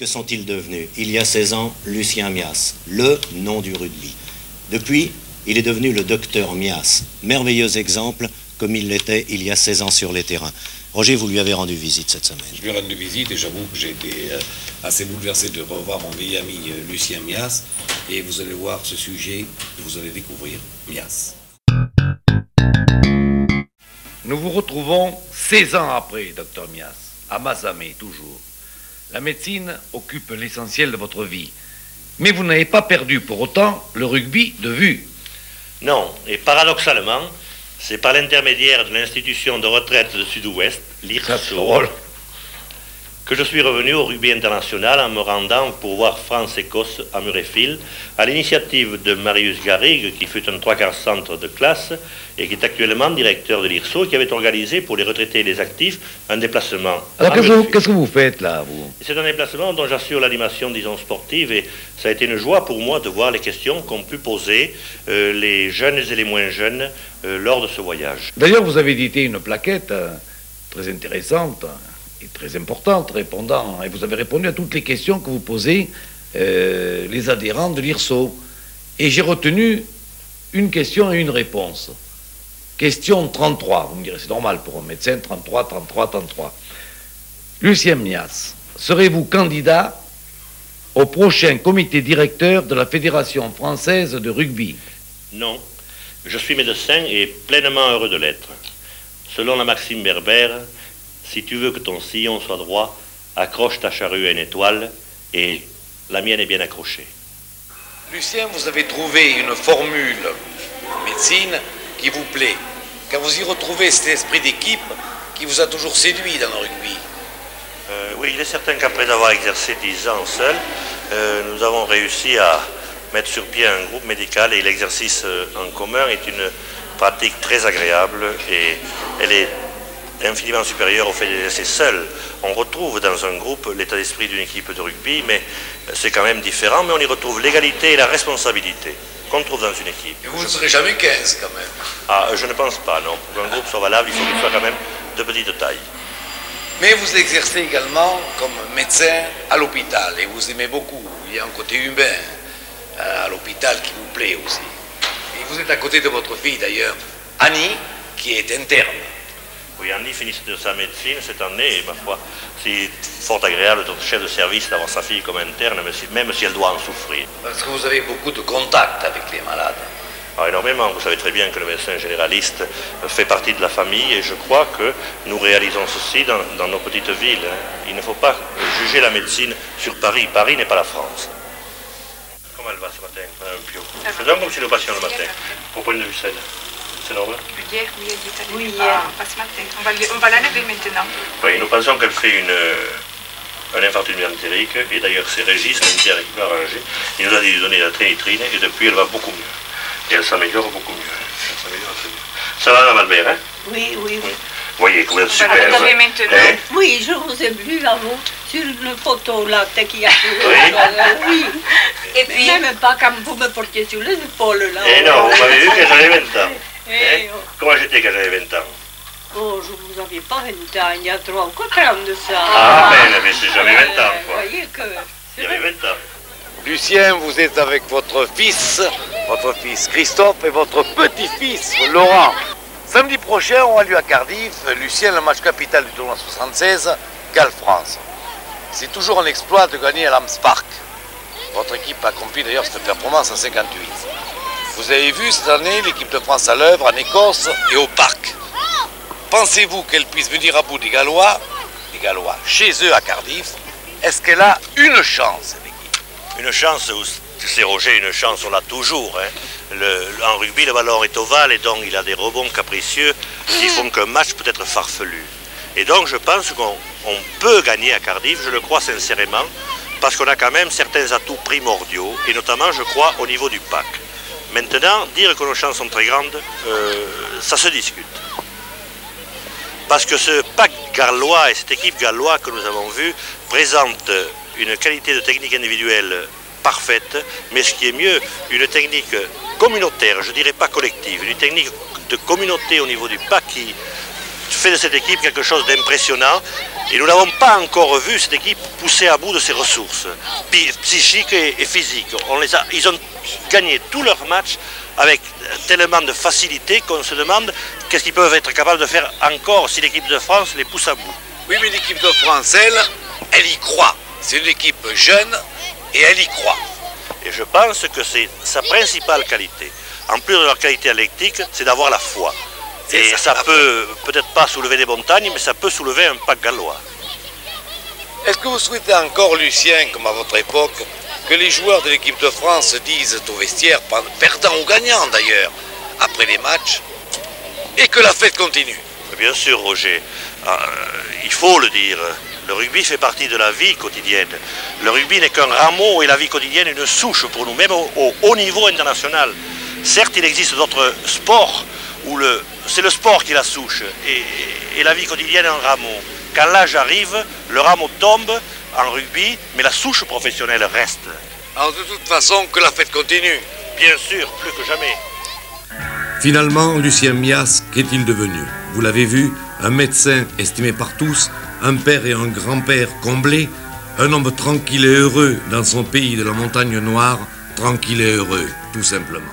Que sont-ils devenus? Il y a 16 ans, Lucien Mias, le nom du rugby. Depuis, il est devenu le docteur Mias. Merveilleux exemple, comme il l'était il y a 16 ans sur les terrains. Roger, vous lui avez rendu visite cette semaine. Je lui ai rendu visite et j'avoue que j'ai été assez bouleversé de revoir mon vieil ami Lucien Mias. Et vous allez voir ce sujet, vous allez découvrir Mias. Nous vous retrouvons 16 ans après, docteur Mias, à Mazamet toujours. La médecine occupe l'essentiel de votre vie. Mais vous n'avez pas perdu pour autant le rugby de vue. Non, et paradoxalement, c'est par l'intermédiaire de l'institution de retraite de Sud-Ouest, l'IRSO, que je suis revenu au rugby international en me rendant pour voir France-Écosse à Murrayfield, à l'initiative de Marius Garrigue, qui fut un 3/4 centre de classe et qui est actuellement directeur de l'IRSO, qui avait organisé pour les retraités et les actifs un déplacement. Alors qu'est-ce que vous faites là, vous? C'est un déplacement dont j'assure l'animation, disons, sportive, et ça a été une joie pour moi de voir les questions qu'ont pu poser les jeunes et les moins jeunes lors de ce voyage. D'ailleurs, vous avez édité une plaquette très intéressante et très importante, répondant, et vous avez répondu à toutes les questions que vous posez les adhérents de l'IRSO. Et j'ai retenu une question et une réponse. Question 33, vous me direz, c'est normal pour un médecin, 33, 33, 33. Lucien Mias, serez-vous candidat au prochain comité directeur de la Fédération française de rugby? Non, je suis médecin et pleinement heureux de l'être. Selon la maxime berbère, si tu veux que ton sillon soit droit, accroche ta charrue à une étoile, et la mienne est bien accrochée. Lucien, vous avez trouvé une formule en médecine qui vous plaît, car vous y retrouvez cet esprit d'équipe qui vous a toujours séduit dans le rugby. Oui, il est certain qu'après avoir exercé 10 ans seul, nous avons réussi à mettre sur pied un groupe médical, et l'exercice en commun est une pratique très agréable, et elle est infiniment supérieure au fait d'exercer seul. On retrouve dans un groupe l'état d'esprit d'une équipe de rugby, mais c'est quand même différent, mais on y retrouve l'égalité et la responsabilité qu'on trouve dans une équipe. Et vous ne serez jamais 15 quand même? Ah, je ne pense pas, non. Pour qu'un groupe soit valable, il faut qu'il soit quand même de petite taille. Mais vous exercez également comme médecin à l'hôpital, et vous aimez beaucoup. Il y a un côté humain à l'hôpital qui vous plaît aussi. Et vous êtes à côté de votre fille d'ailleurs, Annie, qui est interne. Oui, Annie finit de sa médecine cette année, et ma foi, c'est fort agréable d'être chef de service, d'avoir sa fille comme interne, même si elle doit en souffrir. Parce que vous avez beaucoup de contacts avec les malades. Ah, énormément. Vous savez très bien que le médecin généraliste fait partie de la famille, et je crois que nous réalisons ceci dans nos petites villes. Il ne faut pas juger la médecine sur Paris. Paris n'est pas la France. Comment elle va ce matin, Madame Pio? Faisons comme si nous passions le matin, au point de vue scène. C'est normal? Hier, oui, elle dit allez. Oui, hier. Pas ce matin. On va la lever maintenant. Oui, nous pensons qu'elle fait un infarctus entérique, et d'ailleurs c'est Régis, l'interne, qui l'a arrangé. Il nous a dit de donner la trénitrine, et depuis elle va beaucoup mieux. Et elle s'améliore beaucoup mieux. Elle s'améliore très bien. Ça va, Mme Albert, hein? Oui, oui, oui. Vous voyez, vous êtes super. On va la lever maintenant. Hein? Oui, je vous ai vu là-haut, sur une photo là, qu'il y a. Oui. Oui. Et puis, Même pas comme vous me portiez sur les épaules là. Eh non, vous m'avez vu quand j'avais 20 ans. Eh, Hein? oh. Comment j'étais quand j'avais 20 ans? Oh, je vous avais pas 20 ans, il y a 3 ou 4 ans de ça. Ah, mais c'est jamais 20 ans, Vous quoi. voyez que... Il y avait 20 ans. Lucien, vous êtes avec votre fils Christophe et votre petit-fils Laurent. Samedi prochain, on a lieu à Cardiff, Lucien, le match capital du tournoi 76, Galles-France. C'est toujours un exploit de gagner à Lambs Park. Votre équipe a accompli d'ailleurs cette performance en 58. Vous avez vu cette année l'équipe de France à l'œuvre en Écosse et au parc. Pensez-vous qu'elle puisse venir à bout des Gallois, chez eux à Cardiff? Est-ce qu'elle a une chance, l'équipe? Une chance, c'est Roger, une chance, on l'a toujours. Hein. En rugby, le ballon est ovale, et donc il a des rebonds capricieux qui font qu'un match peut être farfelu. Et donc je pense qu'on peut gagner à Cardiff, je le crois sincèrement, parce qu'on a quand même certains atouts primordiaux, et notamment, je crois, au niveau du pack. Maintenant, dire que nos chances sont très grandes, ça se discute. Parce que ce pack gallois et cette équipe galloise que nous avons vue présente une qualité de technique individuelle parfaite, mais ce qui est mieux, une technique communautaire, je ne dirais pas collective, une technique de communauté au niveau du pack fait de cette équipe quelque chose d'impressionnant. Et nous n'avons pas encore vu cette équipe pousser à bout de ses ressources psychiques et physiques. Ils ont gagné tous leurs matchs avec tellement de facilité qu'on se demande qu'est-ce qu'ils peuvent être capables de faire encore si l'équipe de France les pousse à bout. Oui, mais l'équipe de France, elle y croit. C'est une équipe jeune et elle y croit. Et je pense que c'est sa principale qualité. En plus de leur qualité athlétique, c'est d'avoir la foi. Et ça peut peut-être pas soulever des montagnes, mais ça peut soulever un pack gallois. Est-ce que vous souhaitez encore, Lucien, comme à votre époque, que les joueurs de l'équipe de France disent au vestiaire, perdant ou gagnant d'ailleurs, après les matchs, et que la fête continue? Bien sûr, Roger, il faut le dire. Le rugby fait partie de la vie quotidienne. Le rugby n'est qu'un rameau et la vie quotidienne une souche pour nous, même au haut niveau international. Certes, il existe d'autres sports où c'est le sport qui est la souche et la vie quotidienne est un rameau. Quand l'âge arrive, le rameau tombe en rugby, mais la souche professionnelle reste. Alors de toute façon, que la fête continue. Bien sûr, plus que jamais. Finalement, Lucien Mias, qu'est-il devenu? Vous l'avez vu, un médecin estimé par tous, un père et un grand-père comblés, un homme tranquille et heureux dans son pays de la montagne noire, tranquille et heureux, tout simplement.